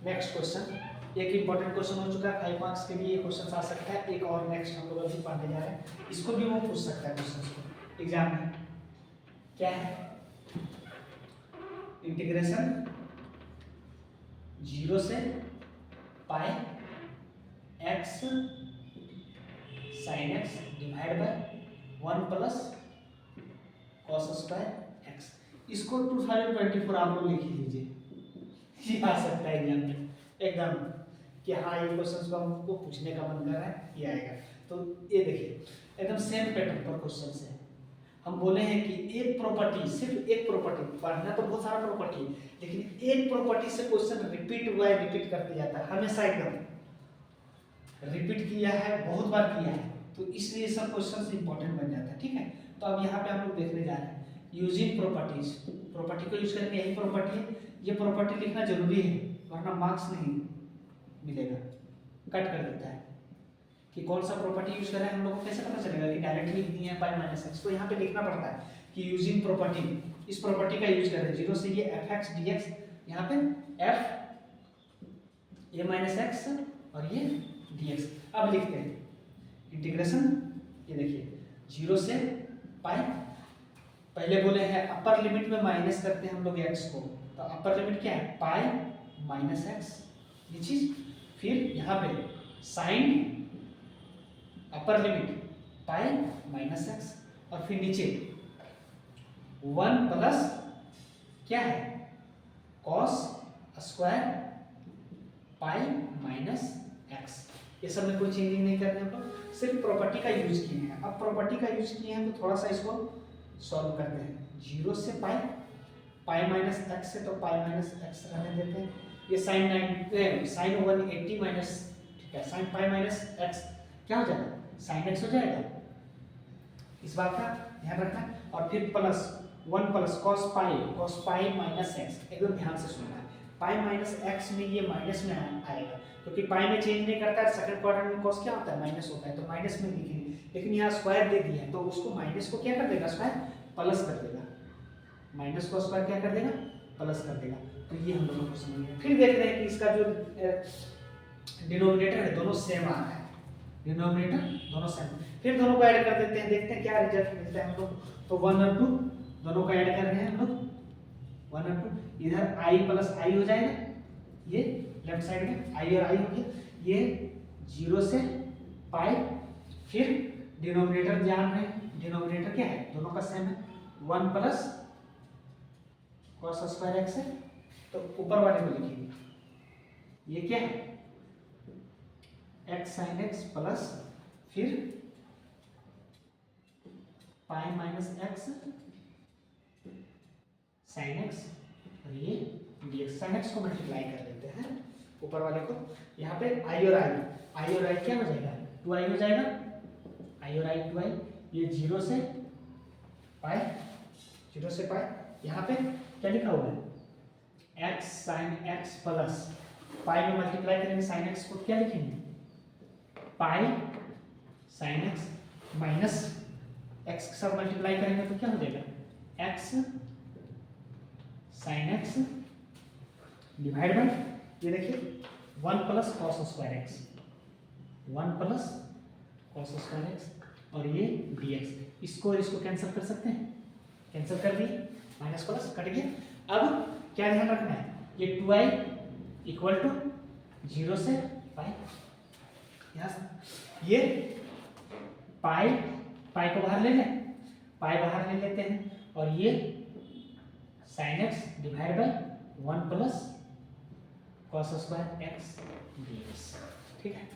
Next question, एक important question हो चुका है 5 मार्क्स के लिए, क्वेश्चन आ सकता है। एक और नेक्स्ट हम लोग अभी पढ़ने जा रहे हैं, इसको भी वो पूछ सकता है क्वेश्चन को एग्जाम में। क्या है? इंटीग्रेशन 0 से pi x sine x divide by 1 plus cos square x. इसको 2024 आप लोग लिख लीजिए, ये आ सकता है एग्जाम में एकदम कि हाँ ये क्वेश्चन को हमको पूछने का मन कर रहा है, ये आएगा। तो ये देखिए एकदम सेम पैटर्न पर क्वेश्चन है। हम बोले हैं कि एक प्रॉपर्टी, सिर्फ एक प्रॉपर्टी, पढ़ना तो बहुत सारा प्रॉपर्टी, लेकिन एक प्रॉपर्टी से क्वेश्चन रिपीट हुआ है, रिपीट करते जाता है हमेशा, एकदम रिपीट किया है, बहुत बार किया है, तो इसलिए सब क्वेश्चन इंपॉर्टेंट बन जाता है। ठीक है, तो अब यहाँ पे हम लोग देखने जा रहे हैं यूजिंग प्रॉपर्टीज। प्रॉपर्टी को यूज करेंगे, यही प्रॉपर्टी है, ये प्रॉपर्टी लिखना जरूरी है वरना मार्क्स नहीं मिलेगा, कट कर देता है। कि कौन सा प्रॉपर्टी यूज कर रहे हैं हम लोग को कैसे पता चलेगा कि डायरेक्टली लिख दिए हैं पाई माइनस एक्स, तो यहाँ पे लिखना पड़ता है कि यूजिंग प्रॉपर्टी, इस प्रॉपर्टी का यूज कर रहे हैं। 0 से ये एफ एक्स डी एक्स, यहाँ पे एफ ए माइनस एक्स और ये डी एक्स। अब लिखते हैं इंटीग्रेशन, ये देखिए 0 से पाई, पहले बोले हैं अपर लिमिट में माइनस करते हैं हम लोग एक्स को, तो अपर लिमिट क्या है पाई माइनस एक्स ये चीज, फिर यहाँ पे sine upper limit pi minus x, और फिर नीचे 1 प्लस क्या है cos square pi minus x. ये सब में कोई चेंजिंग नहीं करने हम लोग, सिर्फ प्रॉपर्टी का यूज किए हैं। अब प्रॉपर्टी का यूज किए हैं तो थोड़ा सा इसको सॉल्व करते हैं। 0 से पाई, पाई माइनस एक्स से तो पाई माइनस एक्स रहने देते हैं, ये साइन 180 माइनस, ठीक है, साइन पाई माइनस एक्स क्या हो जाएगा साइन एक्स हो जाएगा, इस बात का ध्यान रखना। और फिर plus 1 plus cos pi minus x, एकदम ध्यान से सुनना है। पाई माइनस एक्स में ये माइनस में आएगा क्योंकि पाई में चेंज नहीं करता है, सेकंड क्वाड्रेंट में कॉस क्या होता है माइनस होता है, तो माइनस में लिखेंगे, लेकिन यहाँ स्क्वायर दे दिया है तो उसको माइनस को क्या कर देगा स्क्वायर प्लस कर देगा, माइनस को स्क्वायर क्या कर देगा प्लस कर देगा। तो ये हम लोगों को समझ में। फिर देख रहे हैं कि इसका जो डिनोमिनेटर है दोनों सेम आ रहा है, डिनोमिनेटर दोनों सेम, फिर दोनों को ऐड कर देते हैं, देखते हैं क्या रिजल्ट मिलता है हम लोग। तो 1 और 2 दोनों को ऐड कर रहे हैं हम लोग, 1 और 2, इधर i प्लस i हो जाएगा, ये लेफ्ट साइड में i और i हो गया, ये 0 से पाई, फिर डिनोमिनेटर जान रहे हैं, डिनोमिनेटर क्या है दोनों का सेम है, 1 प्लस कॉस स्क्वायर एक्स है, तो ऊपर वाले को लिखेंगे, ये क्या है एक्स साइन एक्स प्लस फिर पाई माइनस एक्स साइन एक्स, और ये dx, साइन एक्स को मल्टीप्लाई कर देते हैं ऊपर वाले को, यहाँ पे i और i क्या हो जाएगा 2i हो जाएगा, i और i 2i, ये 0 से पाई, 0 से पाई, यहाँ पे क्या लिखा हुआ है x sine x plus pi में मल्टीप्लाई करेंगे साइन एक्स को क्या लिखेंगे pi sine x minus x के साथ मल्टीप्लाई करेंगे तो क्या हो जाएगा x sine x divide bye, ये देखिए 1 plus cos square x, 1 plus cos square x, और ये dx, इसको और इसको कैंसिल कर सकते हैं, कैंसिल कर दिए, माइनस प्लस कट गया। अब क्या ध्यान रखना है, ये 2i इक्वल टू 0 से पाई, ये पाई को बाहर ले लें, पाई बाहर ले लेते हैं, और ये sign x divide by 1 plus cos square x dx, ठीक है,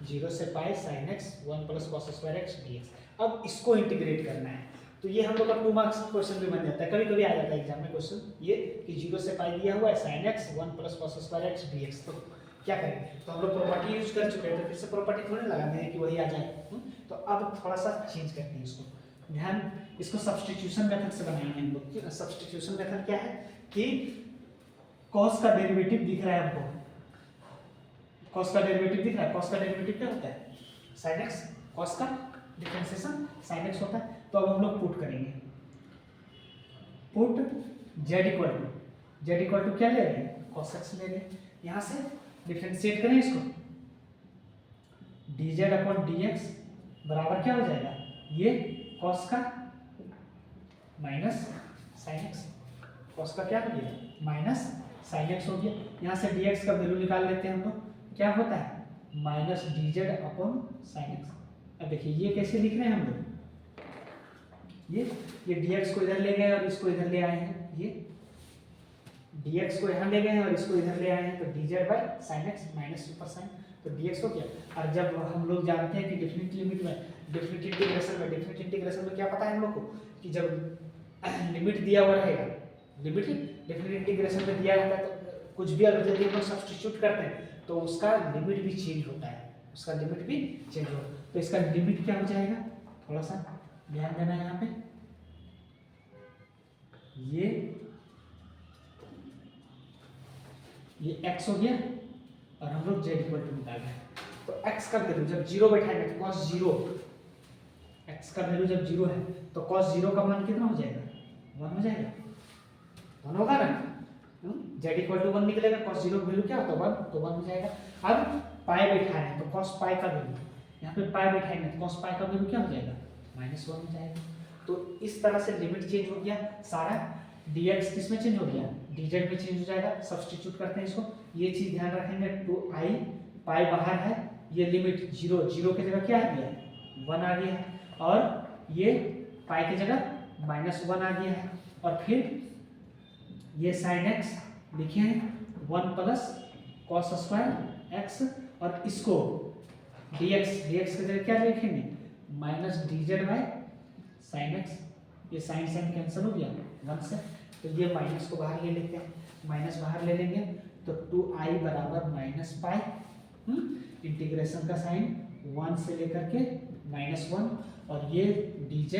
0 से pi sine x 1 plus cos square x dx। अब इसको इंटीग्रेट करना है, तो ये हम लोग का 2 मार्क्स क्वेश्चन भी बन जाता है, कभी कभी आ जाता है एग्जाम में क्वेश्चन ये कि 0 से पाई दिया हुआ है sine x 1 plus cos square x dx, तो क्या करेंगे, तो हम लोग प्रॉपर्टी यूज कर चुके हैं, तो फिर से प्रॉपर्टी थोड़ी लगाते हैं कि वही आ जाए, तो अब थोड़ा सा चेंज करते हैं इसको, ध्यान, इसको सब्स्टिट्यूशन मेथड से बनाएंगे हम लोग। सब्स्टिट्यूशन मेथड क्या है कि कॉस का डेरिवेटिव दिख रहा है हमको, कॉस का डेरिवेटिव दिख रहा है, कॉस का डेरिवेटिव क्या होता है साइन एक्स, कॉस का डिफरेंशिएशन साइन एक्स होता है, तो अब हम लोग पुट करेंगे, पुट z इक्वल टू क्या ले रहे हैं cos x ले लें, यहाँ से डिफरेंशिएट करें इसको, dz अपॉन dx बराबर क्या हो जाएगा, ये cos का माइनस sin x, cos का क्या हो गया माइनस sin x हो गया। यहाँ से dx का वैल्यू निकाल लेते हैं हम लोग, क्या होता है minus dz upon sin x। अब देखिए ये कैसे लिख रहे हैं हम लोग, ये dx को इधर ले गए और इसको इधर ले आए हैं, ये dx को यहाँ ले गए हैं और इसको इधर ले आए हैं, तो dz by sin x minus super sine, तो dx हो गया। और जब हम लोग जानते हैं कि डेफिनेट लिमिट में, डेफिनेट इंटीग्रेशन में क्या पता है हम लोग को कि जब लिमिट दिया हुआ रहेगा, लिमिट डेफिनेट इंटीग्रेशन में दिया रहता है, तो कुछ भी अगर यदि हम लोग सब्स्टिट्यूट करते हैं तो उसका लिमिट भी चेंज होता है, उसका लिमिट भी चेंज होता है। तो इसका लिमिट क्या हो जाएगा, थोड़ा सा ध्यान देना है यहाँ पे, ये x हो गया और हम लोग z इक्वल टू निकाल रहे हैं, तो x का वैल्यू जब 0 बैठाएंगे तो cos 0, x का वैल्यू जब 0 है तो cos 0 का मान कितना हो जाएगा, 1 हो जाएगा, 1 होगा ना, z इक्वल टू 1 निकलेगा, cos 0 का वैल्यू क्या होता है 1, तो 1 हो जाएगा। अब पाई बैठा है तो cos पाई का वैल्यू, यहाँ पे पाई बैठाएंगे तो cos पाई का वैल्यू क्या हो जाएगा -1 हो जाएगा। तो इस तरह से लिमिट चेंज हो गया, सारा dx किस में चेंज हो गया, dz में चेंज हो जाएगा। सब्स्टिट्यूट करते हैं इसको, ये चीज ध्यान रखेंगे, 2i पाई बाहर है, ये लिमिट 0 0 की जगह क्या आ गया 1 आ गया है, और ये पाई की जगह -1 आ गया है, और फिर ये sin x लिखे हैं 1 प्लस cos स्क्वायर x, और इसको dx की जगह क्या लिखेंगे minus dz by sin x, ये sin कैंसिल हो गया 1 से, तो ये माइनस को बाहर ले लेते हैं, माइनस बाहर ले लेंगे तो 2i बराबर माइनस पाई, इंटीग्रेशन का साइन 1 से लेकर के -1, और ये dz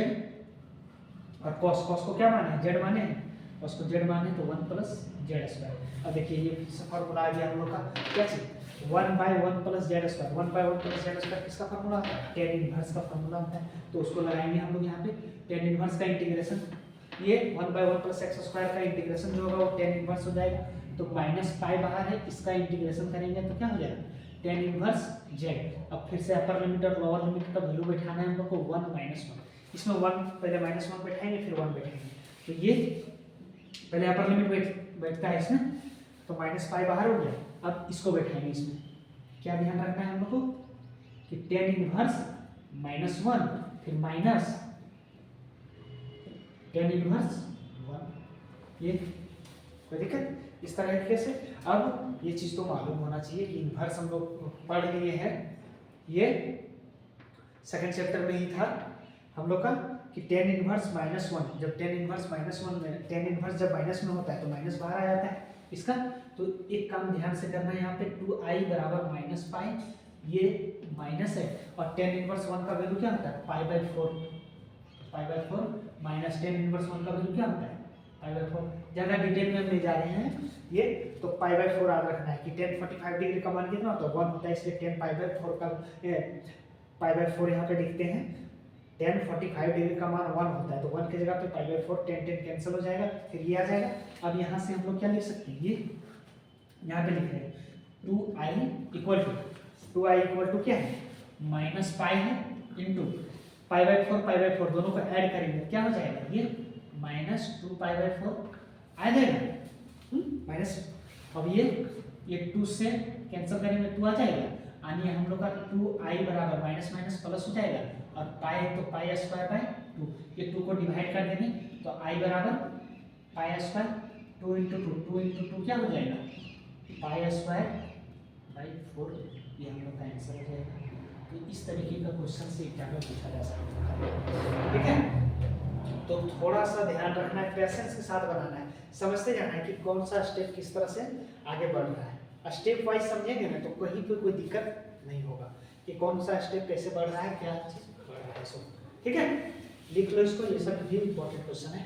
और cos को क्या माने हैं z माने हैं, cos को z माने तो 1 प्लस z स्क्वायर। अब देखिए ये फॉर्मूला आ गया हम लोग का, क्या चीज 1/1 plus z square, 1/1 plus z square किसका फॉर्मूला होता है, tan इनवर्स का फॉर्मूला होता है, तो उसको लगाएंगे हम लोग यहाँ पे, tan इनवर्स का इंटीग्रेशन, ये 1/1 प्लस x स्क्वायर का इंटीग्रेशन जो होगा वो tan इनवर्स हो जाएगा, तो माइनस पाई बाहर है, इसका इंटीग्रेशन करेंगे तो क्या हो जाएगा tan इनवर्स z। अब फिर से अपर लिमिट और लोअर लिमिट का वैल्यू बैठाना है हम लोग को 1 -1, इसमें 1 पहले -1 बैठाएंगे फिर 1 बैठाएंगे, तो ये पहले अपर लिमिट बैठता है इसमें, तो माइनस पाई बाहर हो गया। अब इसको बैठाएंगे इसमें, क्या ध्यान रखना है हम लोग को कि tan इनवर्स -1 फिर माइनस tan इनवर्स 1, ये कोई दिक्कत, इस तरह से। अब ये चीज तो मालूम होना चाहिए कि इनवर्स हम लोग पढ़ लिए हैं, ये सेकंड चैप्टर में ही था हम लोग का कि tan इनवर्स -1, जब tan इनवर्स -1 में, tan इनवर्स जब माइनस में होता है तो माइनस बाहर आ जाता है इसका, तो एक काम ध्यान से करना है यहाँ पे 2i बराबर माइनस पाई, ये माइनस है, और tan इनवर्स 1 का वैल्यू क्या होता है पाई/4 माइनस tan इनवर्स 1 का वैल्यू क्या होता है पाई/4। ज़्यादा डिटेल में ले जा रहे हैं ये, तो पाई/4 याद रखना है कि tan 45 डिग्री का मान कितना होता है 1 होता है, इसलिए tan पाई/4 का पाई/4 यहाँ पे लिखते हैं, tan 45 डिग्री का मान 1 होता है, तो 1 की जगह पे पाई/4 tan कैंसिल हो जाएगा, फिर ये आ जाएगा। अब यहाँ से हम लोग क्या लिख सकते हैं, ये यहाँ पे लिख रहे हैं 2i इक्वल टू क्या है माइनस पाई है इंटू पाई/4 दोनों को ऐड करेंगे क्या हो जाएगा, ये -2 पाई/4 आ जाएगा माइनस। अब ये 2 से कैंसिल करेंगे 2 आ जाएगा, यानी हम लोग का 2i बराबर माइनस माइनस प्लस हो जाएगा, और पाई तो पाई स्क्वायर बाय 2, ये 2 को डिवाइड कर देंगे तो i बराबर पाई स्क्वायर 2 इंटू 2 क्या हो जाएगा पाई स्क्वायर बाई 4, ये हम लोग का आंसर हो जाएगा। तो इस तरीके का क्वेश्चन से एग्जाम में पूछा जा सकता है, ठीक है। तो थोड़ा सा ध्यान रखना है, पेशेंस के साथ बनाना है, समझते जाना है कि कौन सा स्टेप किस तरह से आगे बढ़ रहा है, स्टेप वाइज समझेंगे ना तो कहीं पे कोई दिक्कत नहीं होगा कि कौन सा स्टेप कैसे बढ़ रहा है, क्या चीज बढ़ रहा है, ठीक है। लिख लो इसको, ये सब भी इम्पोर्टेंट क्वेश्चन है।